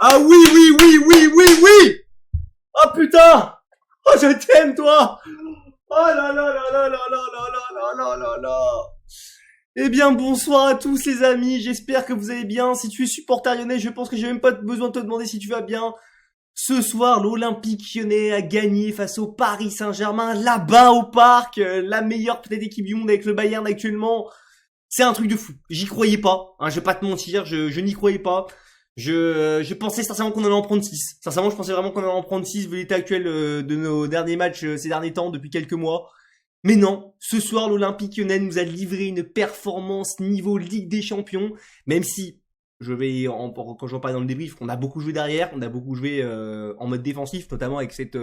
Ah oui, oui, oui, oui, oui, oui. Oh putain. Oh, je t'aime, toi. Oh là là là là là là là là là là là. Eh bien, bonsoir à tous les amis, j'espère que vous allez bien. Si tu es supporter lyonnais, je pense que j'ai même pas besoin de te demander si tu vas bien. Ce soir, l'Olympique lyonnais a gagné face au Paris Saint-Germain, là-bas au parc, la meilleure peut-être équipe du monde avec le Bayern actuellement. C'est un truc de fou. J'y croyais pas, hein, je vais pas te mentir, je n'y croyais pas. Je pensais sincèrement qu'on allait en prendre 6. Sincèrement, je pensais vraiment qu'on allait en prendre 6 vu l'état actuel de nos derniers matchs ces derniers temps, depuis quelques mois. Mais non, ce soir, l'Olympique lyonnais nous a livré une performance niveau Ligue des Champions, même si quand je vais en parler dans le débrief, on a beaucoup joué derrière, on a beaucoup joué en mode défensif, notamment avec cette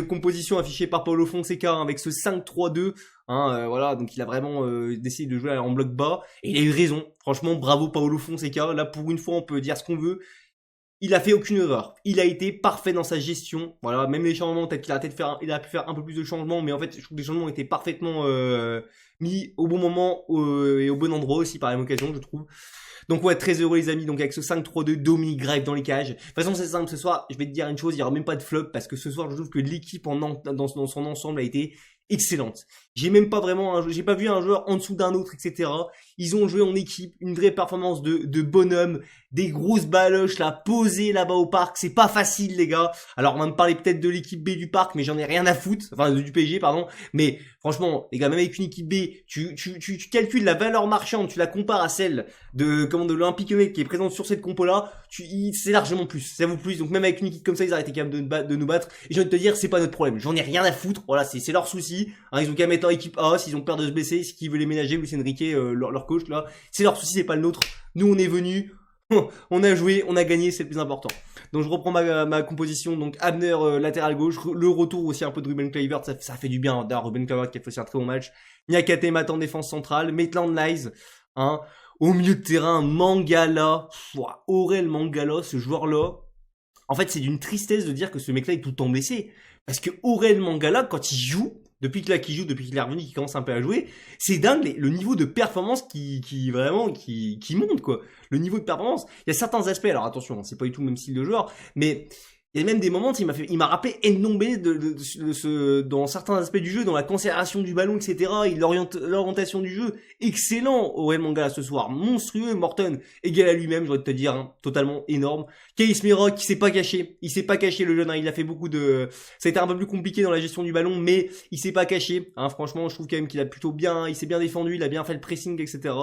composition affichée par Paulo Fonseca, hein, avec ce 5-3-2, hein, voilà, donc il a vraiment décidé de jouer en bloc bas, et il a eu raison. Franchement, bravo Paulo Fonseca. Là, pour une fois, on peut dire ce qu'on veut. Il a fait aucune erreur. Il a été parfait dans sa gestion. Voilà, même les changements, peut-être qu'il a il a pu faire un peu plus de changements, mais en fait, je trouve que les changements étaient parfaitement mis au bon moment et au bon endroit aussi par la même occasion, je trouve. Donc ouais, très heureux les amis, donc avec ce 5-3-2, Dominique Greif dans les cages. De toute façon, c'est simple, ce soir, je vais te dire une chose, il n'y aura même pas de flop, parce que ce soir, je trouve que l'équipe dans son ensemble a été excellente. J'ai pas vu un joueur en dessous d'un autre, etc. Ils ont joué en équipe, une vraie performance de bonhomme, des grosses baloches là, posées là-bas au parc, c'est pas facile les gars. Alors on va me parler peut-être de l'équipe B du parc, mais j'en ai rien à foutre, enfin du PSG pardon, mais franchement les gars, même avec une équipe B, tu calcules la valeur marchande, tu la compares à celle de l'Olympique Lyonnais qui est présente sur cette compo là, c'est largement plus, ça vaut plus, donc même avec une équipe comme ça, ils auraient été capables de nous battre, et j'ai envie de te dire, c'est pas notre problème, j'en ai rien à foutre, voilà, c'est leur souci, hein, ils ont qu'à mettre en équipe A, s'ils ont peur de se blesser, s'ils veulent les ménager, Luis Enrique, leur coach là, c'est leur souci, c'est pas le nôtre, nous on est venus, on a joué, on a gagné, c'est le plus important. Donc je reprends ma composition, donc Abner latéral gauche, le retour aussi un peu de Ruben Kluivert, ça fait du bien d'avoir Ruben Kluivert qui a fait aussi un très bon match. Niakate Mat en défense centrale, Maitland Niles, hein, au milieu de terrain, Mangala, Aurel Mangala, ce joueur-là. En fait, c'est d'une tristesse de dire que ce mec-là est tout le temps blessé. Parce que Aurel Mangala, quand il joue, depuis qu'il est revenu, qu'il commence un peu à jouer, c'est dingue le niveau de performance qui monte, quoi. Le niveau de performance. Il y a certains aspects, alors attention, c'est pas du tout le même style de joueur, mais il y a même des moments, il m'a rappelé Ndombele dans certains aspects du jeu, dans la conservation du ballon, etc. L'orientation du jeu, excellent. Aurel Mangala ce soir, monstrueux. Morton, égal à lui-même, j'aurais te dire, hein, totalement énorme. Kais Mira qui s'est pas caché, le jeune, hein, il a fait ça a été un peu plus compliqué dans la gestion du ballon, mais il s'est pas caché, hein, franchement, je trouve quand même qu'il a il s'est bien défendu, il a bien fait le pressing, etc.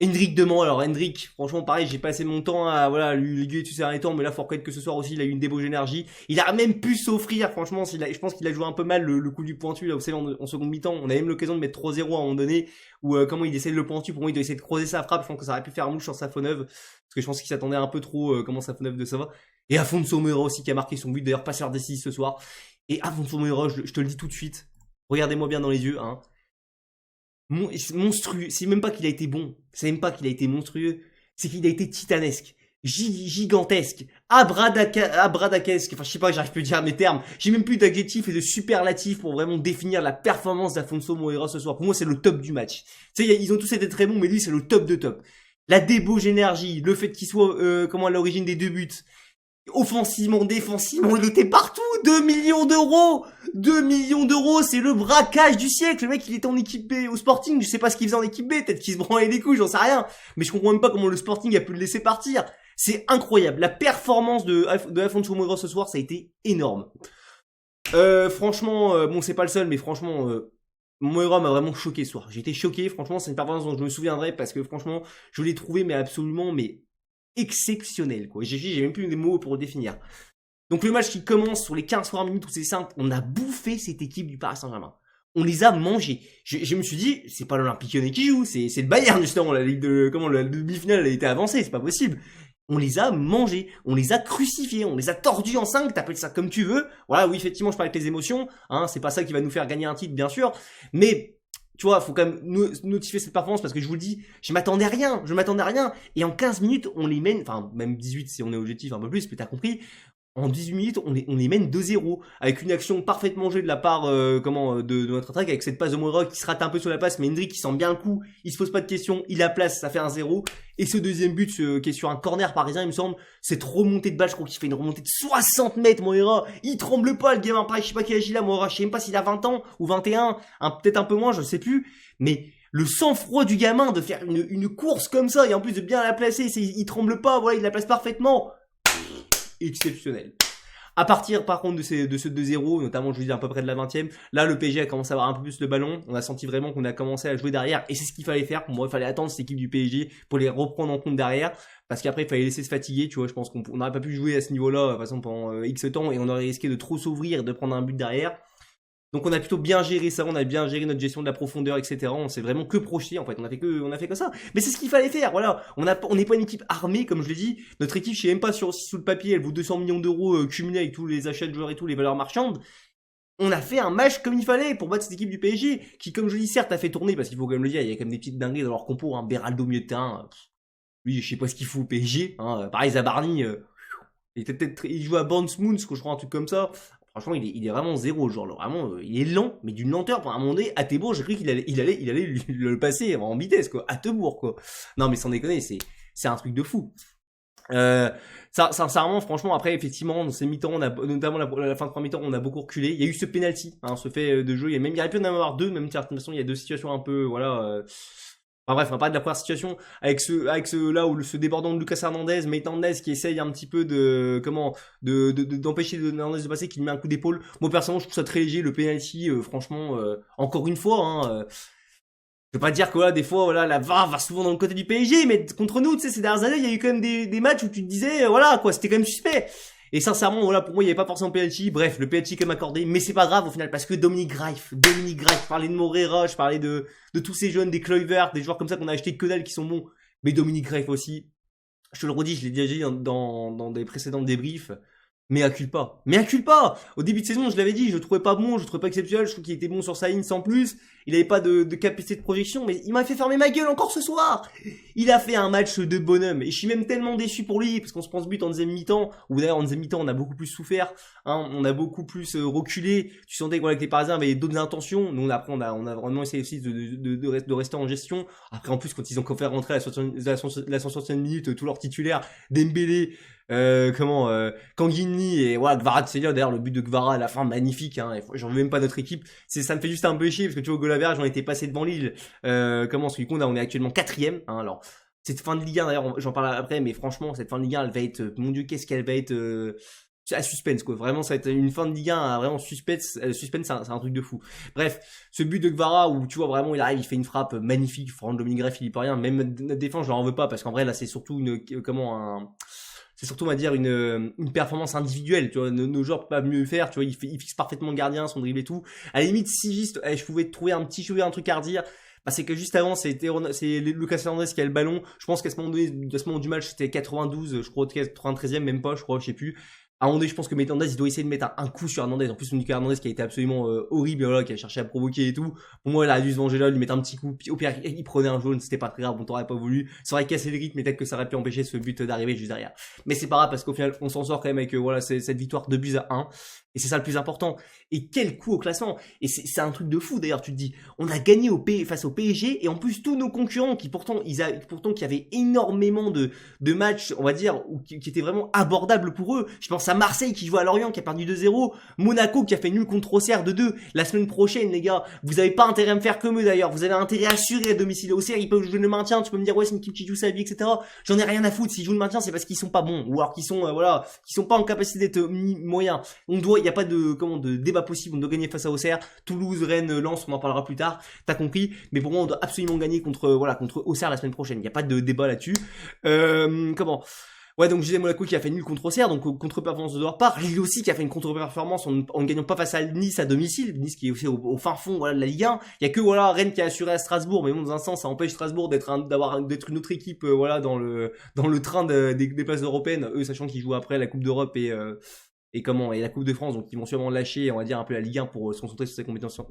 Hendrick Demand, alors Hendrick, franchement pareil, j'ai passé mon temps à lui gueuler tous ces derniers temps, mais là faut reconnaître que ce soir aussi il a eu une débauche d'énergie. Il a même pu s'offrir, franchement, je pense qu'il a joué un peu mal le coup du pointu là, vous savez, en seconde mi-temps, on a même l'occasion de mettre 3-0 à un moment donné, où comment il essaie de le pointu, pour moi il doit essayer de creuser sa frappe, je pense que ça aurait pu faire mouche sur Safonov, parce que je pense qu'il s'attendait un peu trop comment Safonov de ça va. Et Afonso Moreira aussi qui a marqué son but, d'ailleurs passeur décisif ce soir. Et Afonso Moreira, je te le dis tout de suite, regardez-moi bien dans les yeux, hein. Monstrueux, c'est même pas qu'il a été bon, c'est même pas qu'il a été monstrueux, c'est qu'il a été titanesque, gigantesque, abradakesque, enfin je sais pas, j'arrive plus à dire mes termes, j'ai même plus d'adjectifs et de superlatifs pour vraiment définir la performance d'Afonso Moreira ce soir. Pour moi c'est le top du match. Tu sais, ils ont tous été très bons, mais lui c'est le top de top. La débauche énergie, le fait qu'il soit à l'origine des 2 buts, offensivement, défensivement, il était partout. 2 millions d'euros 2 millions d'euros, c'est le braquage du siècle. Le mec, il était en équipe B au Sporting. Je sais pas ce qu'il faisait en équipe B. Peut-être qu'il se branlait les couilles, j'en sais rien. Mais je comprends même pas comment le Sporting a pu le laisser partir. C'est incroyable. La performance de Afonso Moreira ce soir, ça a été énorme. Franchement, bon, c'est pas le seul, mais franchement, Moreira m'a vraiment choqué ce soir. J'ai été choqué. Franchement, c'est une performance dont je me souviendrai parce que franchement, je l'ai trouvé, mais absolument, mais exceptionnel, quoi. J'ai même plus des mots pour le définir. Donc le match qui commence sur les 15 minutes où c'est simple, on a bouffé cette équipe du Paris Saint-Germain. On les a mangés. Je me suis dit, c'est pas l'Olympique Lyonnais qui joue, c'est le Bayern justement, la demi-finale a été avancée, c'est pas possible. On les a mangés, on les a crucifiés, on les a tordus en 5, t'appelles ça comme tu veux. Voilà, oui, effectivement, je parle avec les émotions, hein, c'est pas ça qui va nous faire gagner un titre, bien sûr, mais tu vois, faut quand même notifier cette performance parce que je vous le dis, je m'attendais à rien. Et en 15 minutes, on les mène, enfin, même 18 si on est objectif un peu plus, mais t'as compris. En 18 minutes, on les mène 2-0 avec une action parfaitement jouée de la part de notre attaque avec cette passe de Moira qui se rate un peu sur la passe, mais Hendrick qui sent bien le coup, il se pose pas de questions, il la place, ça fait un 0. Et ce deuxième but qui est sur un corner parisien, il me semble, cette remontée de balle, je crois qu'il fait une remontée de 60 mètres, Moira, il tremble pas le gamin, pareil, je sais pas quel âge il a, Moira, je sais même pas s'il a 20 ans ou 21, peut-être un peu moins, je sais plus, mais le sang-froid du gamin de faire une course comme ça et en plus de bien la placer, il tremble pas, voilà, il la place parfaitement. Exceptionnel. À partir par contre de ce 2-0, notamment je vous dis à peu près de la 20e, là le PSG a commencé à avoir un peu plus le ballon, on a senti vraiment qu'on a commencé à jouer derrière et c'est ce qu'il fallait faire. Pour moi il fallait attendre cette équipe du PSG pour les reprendre en compte derrière parce qu'après il fallait laisser se fatiguer, tu vois, je pense qu'on n'aurait pas pu jouer à ce niveau-là de toute façon pendant X temps et on aurait risqué de trop s'ouvrir et de prendre un but derrière. Donc on a plutôt bien géré ça, on a bien géré notre gestion de la profondeur, etc. On s'est vraiment que projeté en fait, on a fait que ça. Mais c'est ce qu'il fallait faire, voilà. On n'est pas une équipe armée comme je l'ai dit. Notre équipe, je sais même pas si sous le papier, elle vaut 200 millions d'euros cumulés avec tous les achats de joueurs et tout, les valeurs marchandes. On a fait un match comme il fallait pour battre cette équipe du PSG qui, comme je dis, certes a fait tourner parce qu'il faut quand même le dire, il y a quand même des petites dingueries dans leur compo. Hein. Beraldo milieu de terrain, lui, je sais pas ce qu'il fout au PSG. Hein. Pareil, Zabarni, il joue à Bournemouth, je crois, un truc comme ça. Franchement, il est vraiment zéro, genre, vraiment, il est lent, mais d'une lenteur, pour un moment donné, Attebourg, j'ai cru qu'il allait le passer en vitesse, quoi, Attebourg, quoi. Non, mais sans déconner, c'est un truc de fou. Sincèrement, franchement, après, effectivement, dans ces mi-temps, notamment la fin de première mi-temps, on a beaucoup reculé. Il y a eu ce penalty, ce fait de jeu. Il y aurait pu en avoir deux, même si de toute façon, il y a deux situations un peu, voilà, enfin bref, on va parler de la première situation avec ce là où ce débordant de Lucas Hernandez, mais Hernandez qui essaye un petit peu d'empêcher Hernandez de passer, qui lui met un coup d'épaule. Moi personnellement, je trouve ça très léger le penalty. Franchement, encore une fois, je veux pas dire que voilà, des fois, voilà, la VAR va souvent dans le côté du PSG, mais contre nous, tu sais, ces dernières années, il y a eu quand même des matchs où tu te disais, voilà, quoi, c'était quand même suspect. Et sincèrement, voilà, pour moi, il n'y avait pas forcément penalty. Bref, le penalty quand même accordé, mais c'est pas grave au final, parce que Dominique Greif, je parlais de Moreira, je parlais de tous ces jeunes, des Kluivert, des joueurs comme ça qu'on a acheté que dalle qui sont bons. Mais Dominique Greif aussi, je te le redis, je l'ai déjà dit dans des précédents débriefs, mais à culpa. Mais à culpa! Au début de saison, je l'avais dit, je le trouvais pas bon, je le trouvais pas exceptionnel, je trouve qu'il était bon sur Saïn sans plus. Il avait pas de capacité de projection, mais il m'a fait fermer ma gueule encore ce soir! Il a fait un match de bonhomme, et je suis même tellement déçu pour lui, parce qu'on se prend ce but en deuxième mi-temps, ou d'ailleurs en deuxième mi-temps, on a beaucoup plus souffert, on a beaucoup plus reculé, tu sentais que, voilà, que les Parisiens avaient d'autres intentions, nous après on a vraiment essayé aussi de rester en gestion. Après en plus, quand ils ont fait rentrer à la 60e minute, tous leurs titulaires, Dembélé, Kanguini et voilà, Gvara de Seigneur, d'ailleurs le but de Gvara à la fin magnifique, j'en veux même pas notre équipe, ça me fait juste un peu chier parce que tu vois au Golaberge on était passé devant Lille, celui qu'on a, on est actuellement 4ème, alors cette fin de Ligue 1 d'ailleurs j'en parle après, mais franchement cette fin de Ligue 1 elle va être, mon dieu qu'est-ce qu'elle va être à suspense quoi, vraiment ça va être une fin de Ligue 1 à vraiment suspense c'est un truc de fou. Bref, ce but de Gvara où tu vois vraiment il arrive, il fait une frappe magnifique, franchement Dominique Greff il y peut rien, même notre défense je leur en veux pas parce qu'en vrai là c'est surtout c'est surtout, on va dire, une performance individuelle, tu vois, nos joueurs peuvent pas mieux faire, tu vois, il fixe parfaitement le gardien, son dribble et tout. À la limite, si juste, je pouvais trouver un truc à redire, bah, c'est que juste avant, c'est Lucas Hernandez qui a le ballon. Je pense qu'à ce moment du match, c'était 92, je crois, 93e, même pas, je crois, je sais plus. À un moment donné, je pense que Hernandez, il doit essayer de mettre un coup sur Hernandez. En plus, Lucas Hernandez qui a été absolument horrible, voilà, qui a cherché à provoquer et tout. Pour moi, il a dû se venger là, lui mettre un petit coup. Puis au pire, il prenait un jaune, c'était pas très grave, on t'aurait pas voulu. Ça aurait cassé le rythme, mais peut-être que ça aurait pu empêcher ce but d'arriver juste derrière. Mais c'est pas grave parce qu'au final, on s'en sort quand même avec voilà, cette victoire 2-1. Et c'est ça le plus important. Et quel coup au classement. Et c'est un truc de fou d'ailleurs, tu te dis. On a gagné face au PSG et en plus tous nos concurrents qui pourtant qui avaient énormément de matchs, on va dire, qui étaient vraiment abordables pour eux. Je pense à Marseille qui joue à Lorient qui a perdu 2-0, Monaco qui a fait nul contre Auxerre de 2. La semaine prochaine les gars, vous avez pas intérêt à me faire comme eux d'ailleurs, vous avez intérêt à assurer à domicile. Auxerre ils peuvent jouer le maintien, tu peux me dire ouais c'est une équipe qui joue sa vie etc. J'en ai rien à foutre, s'ils jouent le maintien c'est parce qu'ils sont pas bons ou alors qu'ils sont qui sont pas en capacité d'être moyens. Il y a pas de débat possible, on doit gagner face à Auxerre, Toulouse, Rennes, Lens, on en parlera plus tard, t'as compris, mais pour moi on doit absolument gagner contre Auxerre la semaine prochaine, il n'y a pas de débat là-dessus. Ouais, donc je disais Monaco qui a fait nul contre Auxerre, donc contre-performance de leur part. Lille aussi qui a fait une contre-performance en ne gagnant pas face à Nice à domicile. Nice qui est aussi au fin fond de la Ligue 1. Il y a que Rennes qui a assuré à Strasbourg, mais bon dans un sens ça empêche Strasbourg d'être une autre équipe dans le train des places européennes. Eux sachant qu'ils jouent après la Coupe d'Europe et la Coupe de France, donc ils vont sûrement lâcher, on va dire, un peu la Ligue 1 pour se concentrer sur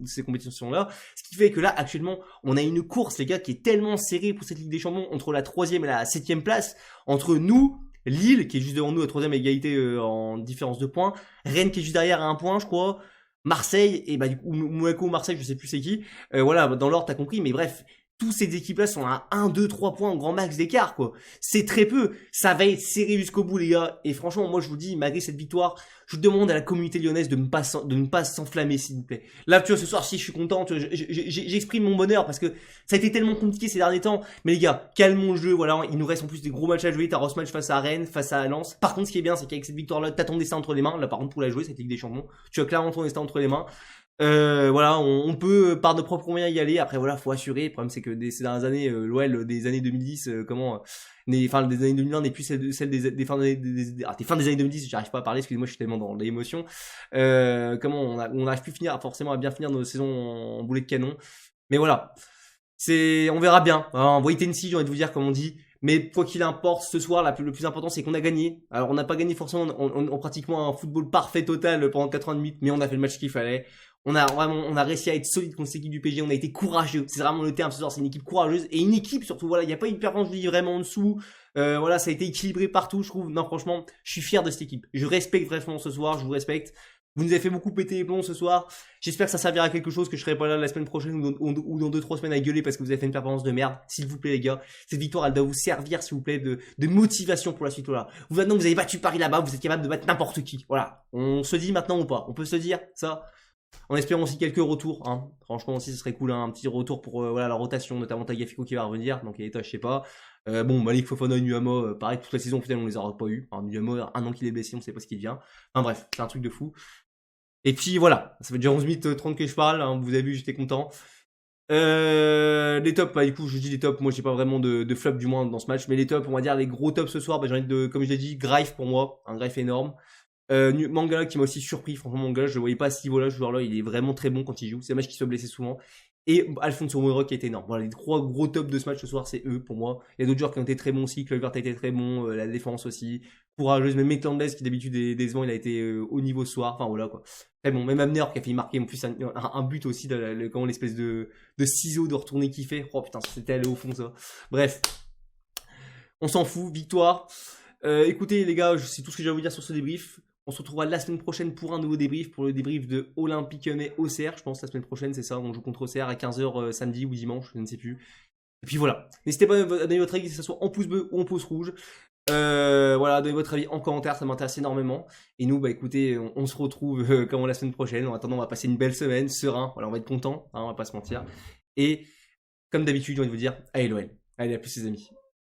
ces compétitions-là. Ce qui fait que là, actuellement, on a une course, les gars, qui est tellement serrée pour cette Ligue des Champions entre la 3e et la 7e place, entre nous, Lille qui est juste devant nous à 3ème égalité en différence de points, Rennes qui est juste derrière à 1 point je crois, Marseille et bah du coup Monaco, Marseille je sais plus c'est qui, voilà dans l'ordre t'as compris, mais bref tous ces équipes-là sont à 1, 2, 3 points en grand max d'écart, quoi. C'est très peu. Ça va être serré jusqu'au bout, les gars. Et franchement, moi, je vous dis, malgré cette victoire, je demande à la communauté lyonnaise de ne pas s'enflammer, s'il vous plaît. Là, tu vois, ce soir, si je suis content, tu vois, j'exprime mon bonheur parce que ça a été tellement compliqué ces derniers temps. Mais les gars, calmons le jeu, voilà. Il nous reste en plus des gros matchs à jouer. T'as Ross match face à Rennes, face à Lens. Par contre, ce qui est bien, c'est qu'avec cette victoire-là, t'as ton destin entre les mains. Là, par contre, pour la jouer, cette Ligue des Champions, tu as clairement ton destin entre les mains. Voilà, on peut par de propres moyens y aller. Après voilà, faut assurer. Le problème c'est que ces dernières années, l'OL des années 2010, enfin des années 2020 n'est plus celle des fins des fins des années 2010. J'arrive pas à parler, excusez-moi, je suis tellement dans l'émotion. Comment on n'arrive plus forcément à bien finir nos saisons en boulet de canon. Mais voilà, on verra bien. Hein, wait and see, j'ai envie de vous dire comme on dit. Mais quoi qu'il importe, ce soir, le plus important, c'est qu'on a gagné. Alors, on n'a pas gagné forcément en pratiquement un football parfait total pendant 80 minutes, mais on a fait le match qu'il fallait. On a réussi à être solide contre cette équipe du PSG. On a été courageux. C'est vraiment le terme ce soir. C'est une équipe courageuse et une équipe surtout. Voilà, il n'y a pas une performance vraiment en dessous. Voilà, ça a été équilibré partout, je trouve. Non, franchement, je suis fier de cette équipe. Je respecte vraiment ce soir. Je vous respecte. Vous nous avez fait beaucoup péter les plombs ce soir. J'espère que ça servira à quelque chose, que je serai pas là la semaine prochaine ou dans 2-3 semaines à gueuler parce que vous avez fait une performance de merde. S'il vous plaît, les gars. Cette victoire, elle doit vous servir, s'il vous plaît, de motivation pour la suite. Voilà. Maintenant, vous avez battu Paris là-bas. Vous êtes capable de battre n'importe qui. Voilà. On se dit maintenant ou pas. On peut se dire ça. En espérant aussi quelques retours, hein. Franchement aussi ce serait cool, hein. Un petit retour pour voilà la rotation, notamment Tagliafico qui va revenir, donc Eto'o je sais pas. Bon, Malik Fofana et Nuama, pareil toute la saison au final on les aura pas eu. Hein, Nuama, 1 an qu'il est blessé, on sait pas ce qu'il devient. Enfin bref, c'est un truc de fou. Et puis voilà, ça fait déjà 11 minutes 30 que je parle, hein. Vous avez vu, j'étais content. Les tops, bah du coup je dis les tops, moi j'ai pas vraiment de flop du moins dans ce match, mais les tops, on va dire les gros tops ce soir, bah j'ai envie de, comme je l'ai dit, Greif pour moi, un Greif énorme. Mangala qui m'a aussi surpris, franchement Mangala je le voyais pas à ce niveau-là, ce joueur-là il est vraiment très bon quand il joue, c'est dommage qu'il soit blessé souvent. Et Alfonso Moreau qui est énorme. Voilà, les 3 gros tops de ce match ce soir, c'est eux pour moi. Il y a d'autres joueurs qui ont été très bons aussi, Kluivert a été très bon, la défense aussi, courageuse, même Metlandez qui d'habitude est décevant, il a été au niveau ce soir, enfin voilà quoi. Très bon, même Abner qui a fait marquer en plus un but aussi, comment l'espèce de ciseau de retourner qu'il fait. Oh putain, c'était allé au fond ça. Bref, on s'en fout, victoire. Écoutez les gars, c'est tout ce que j'ai à vous dire sur ce débrief. On se retrouvera la semaine prochaine pour un nouveau débrief, pour le débrief de Olympique Lyonnais Auxerre. Je pense la semaine prochaine, c'est ça. On joue contre Auxerre à 15h samedi ou dimanche, je ne sais plus. Et puis voilà. N'hésitez pas à donner votre avis, que ce soit en pouce bleu ou en pouce rouge. Voilà, donnez votre avis en commentaire, ça m'intéresse énormément. Et nous, bah écoutez, on se retrouve comme la semaine prochaine. En attendant, on va passer une belle semaine, serein. Voilà, on va être content, hein, on va pas se mentir. Et comme d'habitude, j'ai envie de vous dire, allez l'OL. Allez, à plus les amis.